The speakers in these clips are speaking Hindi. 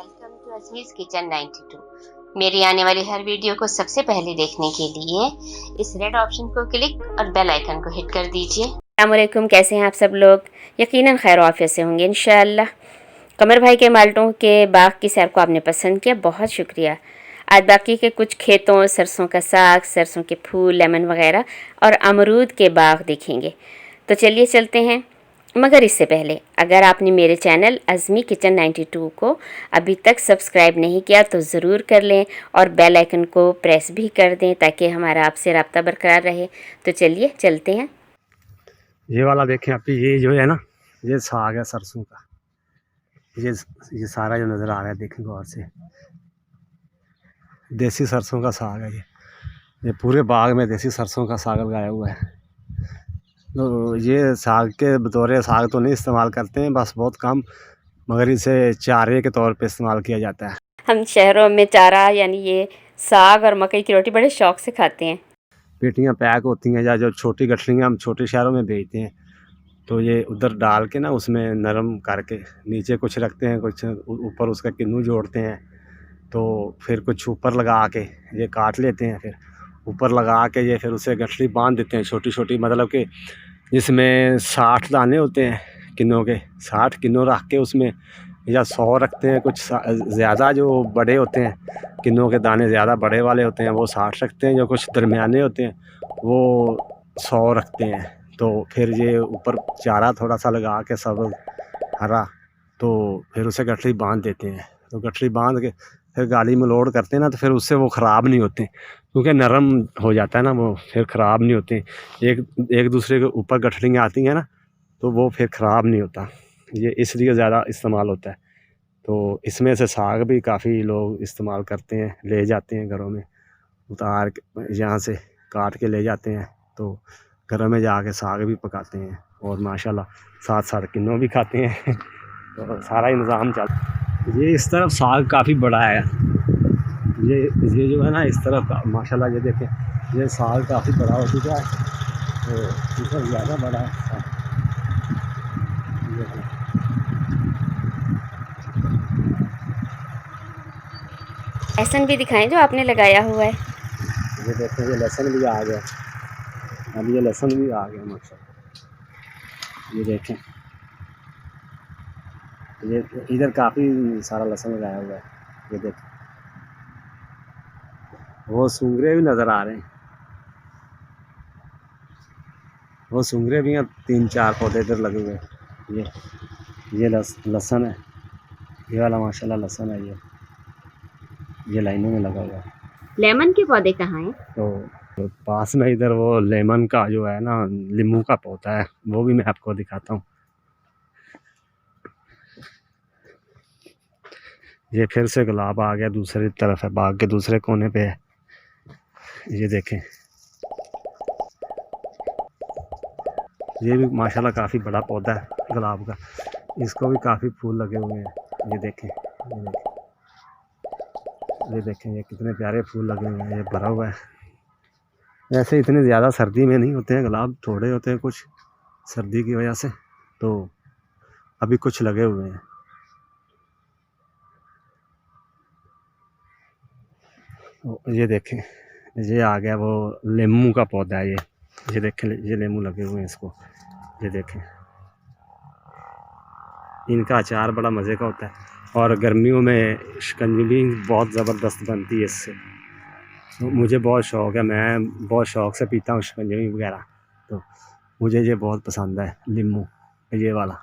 Welcome to अज़मीज़ kitchen 92। मेरी आने वाली हर वीडियो को सबसे पहले देखने के लिए इस रेड ऑप्शन को क्लिक और बेल आइकन को हिट कर दीजिए। अस्सलाम वालेकुम, कैसे हैं आप सब लोग? यकीनन खैर आफियत से होंगे इंशाअल्लाह। कमर भाई के माल्टों के बाग की सैर को आपने पसंद किया, बहुत शुक्रिया। आज बाकी के कुछ खेतों, सरसों का साग, सरसों के फूल, लेमन वगैरह और अमरूद के बाग देखेंगे। तो चलिए चलते हैं। मगर इससे पहले अगर आपने मेरे चैनल अज़मी किचन 92 को अभी तक सब्सक्राइब नहीं किया तो ज़रूर कर लें और बेल आइकन को प्रेस भी कर दें ताकि हमारा आपसे रब्ता बरकरार रहे। तो चलिए चलते हैं। ये वाला देखें आप, ये जो है ना, ये साग है सरसों का। ये सारा जो नज़र आ रहा है, देखें गौर से, देसी सरसों का साग है। ये पूरे बाग में देसी सरसों का साग लगाया हुआ है। तो ये साग के बतौर साग तो नहीं इस्तेमाल करते हैं, बस बहुत कम, मगर इसे चारे के तौर पे इस्तेमाल किया जाता है। हम शहरों में चारा यानी ये साग और मकई की रोटी बड़े शौक से खाते हैं। पेटियाँ पैक होती हैं, या जो छोटी गठरियाँ हम छोटे शहरों में भेजते हैं, तो ये उधर डाल के ना, उसमें नरम करके नीचे कुछ रखते हैं, कुछ ऊपर उसका किन्नू जोड़ते हैं, तो फिर कुछ ऊपर लगा के ये काट लेते हैं, फिर ऊपर लगा के ये फिर उसे गठरी बांध देते हैं छोटी छोटी, मतलब कि जिसमें 60 दाने होते हैं किन्नों के, 60 किन्नों रख के उसमें, या 100 रखते हैं। कुछ ज़्यादा जो बड़े होते हैं, किन्नों के दाने ज़्यादा बड़े वाले होते हैं, वो 60 रखते हैं। जो कुछ दरमियाने होते हैं वो 100 रखते हैं। तो फिर ये ऊपर चारा थोड़ा सा लगा के सब हरा, तो फिर उसे गठरी बांध देते हैं। तो गठरी बांध के फिर गाड़ी में लोड करते हैं ना, तो फिर उससे वो ख़राब नहीं होते, क्योंकि नरम हो जाता है ना, वो फिर ख़राब नहीं होते। एक एक दूसरे के ऊपर गठरियाँ आती हैं ना, तो वो फिर ख़राब नहीं होता। ये इसलिए ज़्यादा इस्तेमाल होता है। तो इसमें से साग भी काफ़ी लोग इस्तेमाल करते हैं, ले जाते हैं घरों में, उतार के यहाँ से काट के ले जाते हैं, तो घरों में जाके साग भी पकाते हैं, और माशाल्लाह साथ साथ किन्नों भी खाते हैं। तो सारा इंतज़ाम चल। ये इस तरफ साग काफ़ी बड़ा है। ये जो है ना, इस तरफ का माशाल्लाह, ये देखें, ये साग काफ़ी बड़ा हो चुका है, तो इस तरफ ज़्यादा बड़ा है साग। लहसुन भी दिखाएं जो आपने लगाया हुआ है। ये देखें, ये लहसुन भी आ गया, अब ये लहसुन भी आ गया माशाल्लाह। ये देखें, ये इधर काफ़ी सारा लहसुन लगाया हुआ है। ये देखें, वो सुंगरे भी नज़र आ रहे हैं, वो सुंगरे भी हैं, 3-4 पौधे इधर लगे हुए हैं। ये लहसुन है, ये वाला माशाल्लाह लहसुन है। ये लाइनों में लगा हुआ है। लेमन के पौधे कहाँ हैं? तो पास में इधर वो लेमन का जो है ना, नींबू का पौधा है, वो भी मैं आपको दिखाता हूँ। ये फिर से गुलाब आ गया, दूसरी तरफ है, बाग के दूसरे कोने पे है। ये देखें, ये भी माशाल्लाह काफ़ी बड़ा पौधा है गुलाब का, इसको भी काफ़ी फूल लगे हुए हैं। ये देखें, ये देखें, ये कितने प्यारे फूल लगे हुए हैं, ये भरा हुआ है। वैसे इतने ज़्यादा सर्दी में नहीं होते हैं गुलाब, थोड़े होते हैं कुछ सर्दी की वजह से, तो अभी कुछ लगे हुए हैं। ये देखें, ये आ गया वो लेमू का पौधा है। ये देखें, ये लेमू लगे हुए हैं इसको। ये देखें, इनका अचार बड़ा मज़े का होता है, और गर्मियों में शिकंजी बहुत ज़बरदस्त बनती है इससे। तो मुझे बहुत शौक़ है, मैं बहुत शौक़ से पीता हूँ शिकंजी वगैरह, तो मुझे ये बहुत पसंद है नींबू, ये वाला।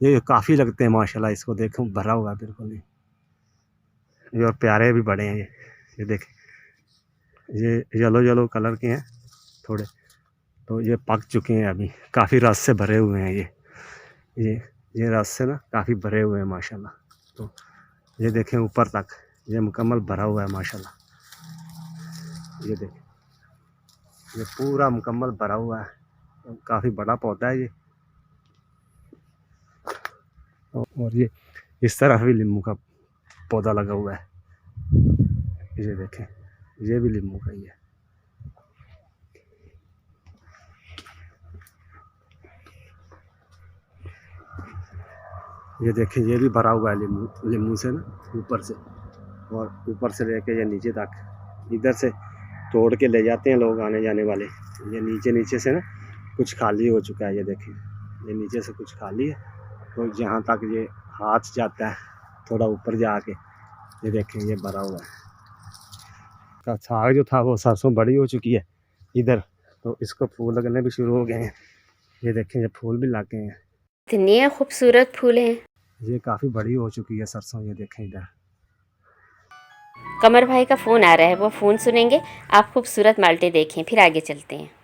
ये काफ़ी लगते हैं माशाल्लाह, इसको देखो भरा हुआ है बिल्कुल ही, ये और प्यारे भी बड़े हैं। ये देखें, ये येलो येलो कलर के हैं थोड़े, तो ये पक चुके हैं अभी, काफ़ी रस से भरे हुए हैं। ये ये रस से ना काफ़ी भरे हुए हैं माशाल्लाह। तो ये देखें ऊपर तक ये मुकम्मल भरा हुआ है माशाल्लाह। ये देखें, ये पूरा मुकम्मल भरा हुआ है, तो काफ़ी बड़ा पौधा है ये। और ये इस तरफ भी नींबू का पौधा लगा हुआ है। ये देखें, ये भी नींबू का ही है। ये देखें ये भी भरा हुआ है नींबू से ना ऊपर से, और ऊपर से लेके ये नीचे तक इधर से तोड़ के ले जाते हैं लोग आने जाने वाले। ये नीचे से ना कुछ खाली हो चुका है, ये देखें ये नीचे से कुछ खाली है, तो जहाँ तक ये हाथ जाता है थोड़ा ऊपर जाके ये देखें ये भरा हुआ है। का साग जो था वो सरसों बड़ी हो चुकी है इधर, तो इसको फूल लगने भी शुरू हो गए हैं। ये देखें ये फूल भी लग गए हैं, इतने खूबसूरत फूल हैं। ये काफ़ी बड़ी हो चुकी है सरसों। ये देखें इधर कमर भाई का फ़ोन आ रहा है, वो फ़ोन सुनेंगे। आप खूबसूरत माल्टे देखें, फिर आगे चलते हैं।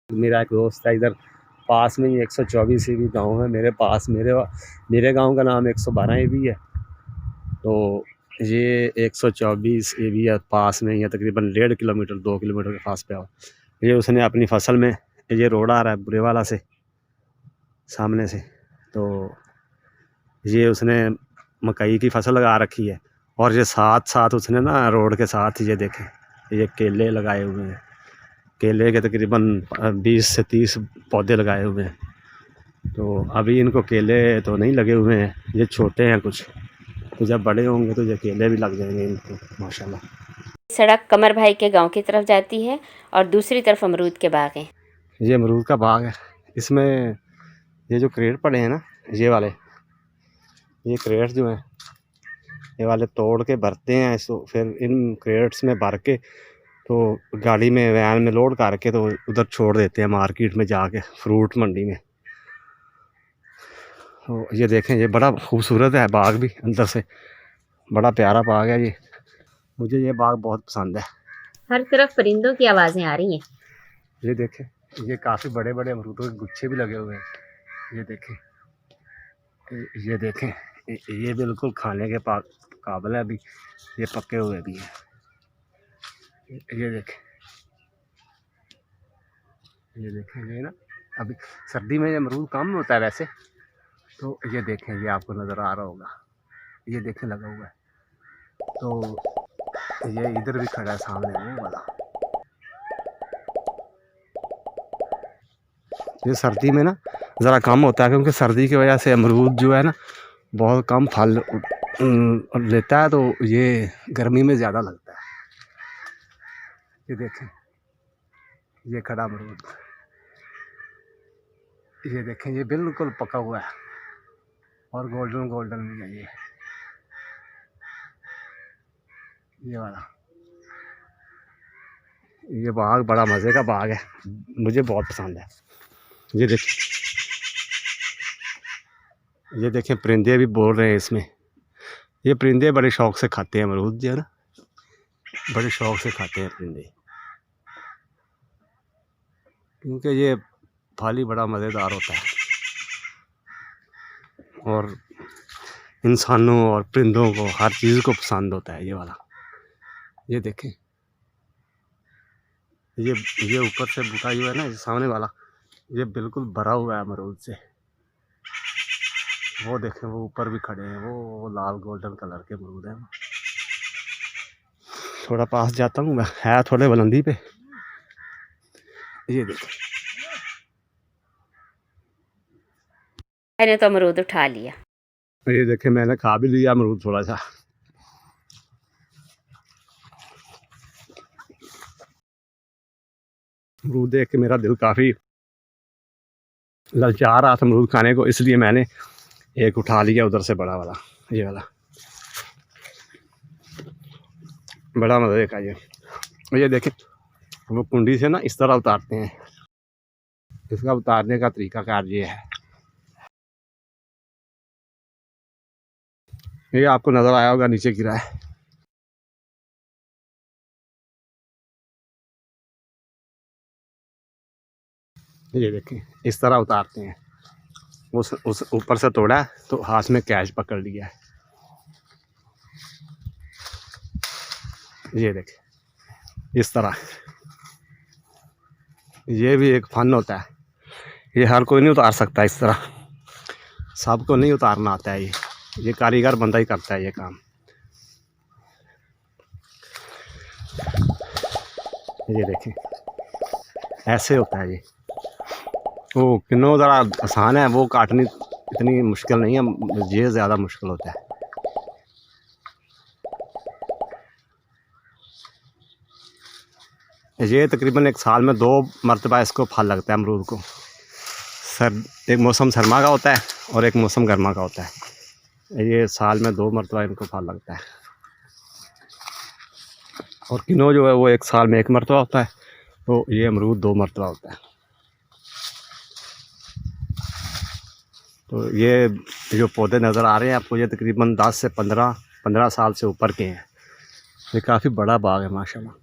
मेरा एक दोस्त है इधर पास में ही 124 भी गांव है मेरे पास, मेरे गांव का नाम 112 भी है। तो ये 124 भी है पास में ही है, तकरीबन 1.5 किलोमीटर 2 किलोमीटर के पास पे आओ। ये उसने अपनी फसल में ये रोड आ रहा है बुरे वाला से सामने से, तो ये उसने मकई की फसल लगा रखी है, और ये साथ साथ उसने ना रोड के साथ ये देखें ये केले लगाए हुए हैं। केले के तकरीबन 20 से 30 पौधे लगाए हुए हैं। तो अभी इनको केले तो नहीं लगे हुए हैं, ये छोटे हैं कुछ, तो जब बड़े होंगे तो ये केले भी लग जाएंगे इनको माशाल्लाह। सड़क कमर भाई के गांव की तरफ जाती है और दूसरी तरफ अमरूद के बाग हैं। ये अमरूद का बाग है, इसमें ये जो क्रेट पड़े हैं ना ये वाले, ये क्रेट जो हैं ये वाले तोड़ के भरते हैं इसको, फिर इन क्रेट्स में भर के तो गाड़ी में वैन में लोड करके तो उधर छोड़ देते हैं मार्केट में जाके, फ्रूट मंडी में। तो ये देखें ये बड़ा खूबसूरत है बाग भी, अंदर से बड़ा प्यारा बाग है ये, मुझे ये बाग बहुत पसंद है। हर तरफ परिंदों की आवाज़ें आ रही हैं। ये देखें ये काफ़ी बड़े बड़े अमरूदों के गुच्छे भी लगे हुए हैं। ये देखें ये देखें ये बिल्कुल खाने के काबिल है, अभी ये पके हुए भी हैं। ये देखें ये ना अभी सर्दी में अमरूद कम होता है वैसे, तो ये देखें ये आपको नज़र आ रहा होगा, ये देखें लगा हुआ है। तो ये इधर भी खड़ा है सामने वो वाला। ये सर्दी में ना ज़रा कम होता है, क्योंकि सर्दी की वजह से अमरूद जो है ना बहुत कम फल लेता है, तो ये गर्मी में ज़्यादा लगता है। ये देखें ये खड़ा अमरूद, ये देखें ये बिल्कुल पका हुआ है और गोल्डन गोल्डन भी है ये वाला। ये बाग बड़ा मज़े का बाग है, मुझे बहुत पसंद है। ये देखें परिंदे भी बोल रहे हैं इसमें, ये परिंदे बड़े शौक से खाते हैं अमरूद जो है ना, बड़े शौक से खाते हैं परिंदे, क्योंकि ये फल ही बड़ा मज़ेदार होता है और इंसानों और परिंदों को हर चीज़ को पसंद होता है ये वाला। ये देखें ये ऊपर से बूटा जो है ना सामने वाला, ये बिल्कुल भरा हुआ है अमरूद से। वो देखें वो ऊपर भी खड़े हैं, वो लाल गोल्डन कलर के अमरूद हैं। थोड़ा पास जाता हूँ मैं, है थोड़े बुलंदी पे। ये देखें मैंने तो अमरूद उठा लिया। ये देखें मैंने खा भी लिया अमरूद थोड़ा सा। अमरूद देख के मेरा दिल काफ़ी ललचा रहा था अमरूद खाने को, इसलिए मैंने एक उठा लिया उधर से बड़ा वाला, ये वाला बड़ा मज़े का। ये देखें वो कुंडी से ना इस तरह उतारते हैं, इसका उतारने का तरीका कार ये है। ये आपको नज़र आया होगा नीचे गिरा है, ये देखें इस तरह उतारते हैं। उस ऊपर से तोड़ा है तो हाथ में कैच पकड़ लिया है। ये देखिए इस तरह, ये भी एक फन होता है, ये हर कोई नहीं उतार सकता इस तरह, सबको नहीं उतारना आता है ये कारीगर बंदा ही करता है ये काम। ये देखिए ऐसे होता है ये, वो किन्नों ज़रा आसान है, वो काटनी इतनी मुश्किल नहीं है, ये ज़्यादा मुश्किल होता है। ये तकरीबन एक साल में 2 मरतबा इसको फल लगता है अमरूद को। एक मौसम सरमा का होता है और एक मौसम गर्मा का होता है। ये साल में 2 मरतबा इनको फल लगता है। और किन्नू जो है वो एक साल में 1 मरतबा होता है, तो ये अमरूद 2 मरतबा होता है। तो ये जो पौधे नज़र आ रहे हैं आपको, ये तकरीबन 10 से 15 साल से ऊपर के हैं। ये काफ़ी बड़ा बाग है माशाल्लाह।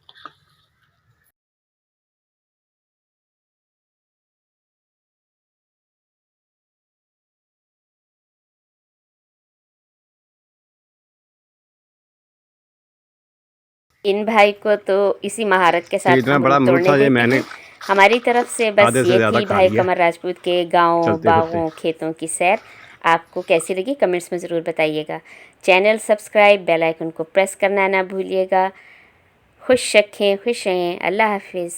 इन भाई को तो इसी महारत के ये साथ इतना बड़ा अमरूद अमरूद तोड़ने था, ये देते मैंने हैं। हमारी तरफ से बस आधे से ये ज़्यादा थी खा भाई लिया कमर राजपूत के गाँव, चलते बागों, फिरते। खेतों की सैर। आपको कैसी लगी कमेंट्स में ज़रूर बताइएगा। चैनल सब्सक्राइब, बेल आइकन को प्रेस करना ना भूलिएगा। खुश रखें, खुश रहें। अल्लाह हाफिज़।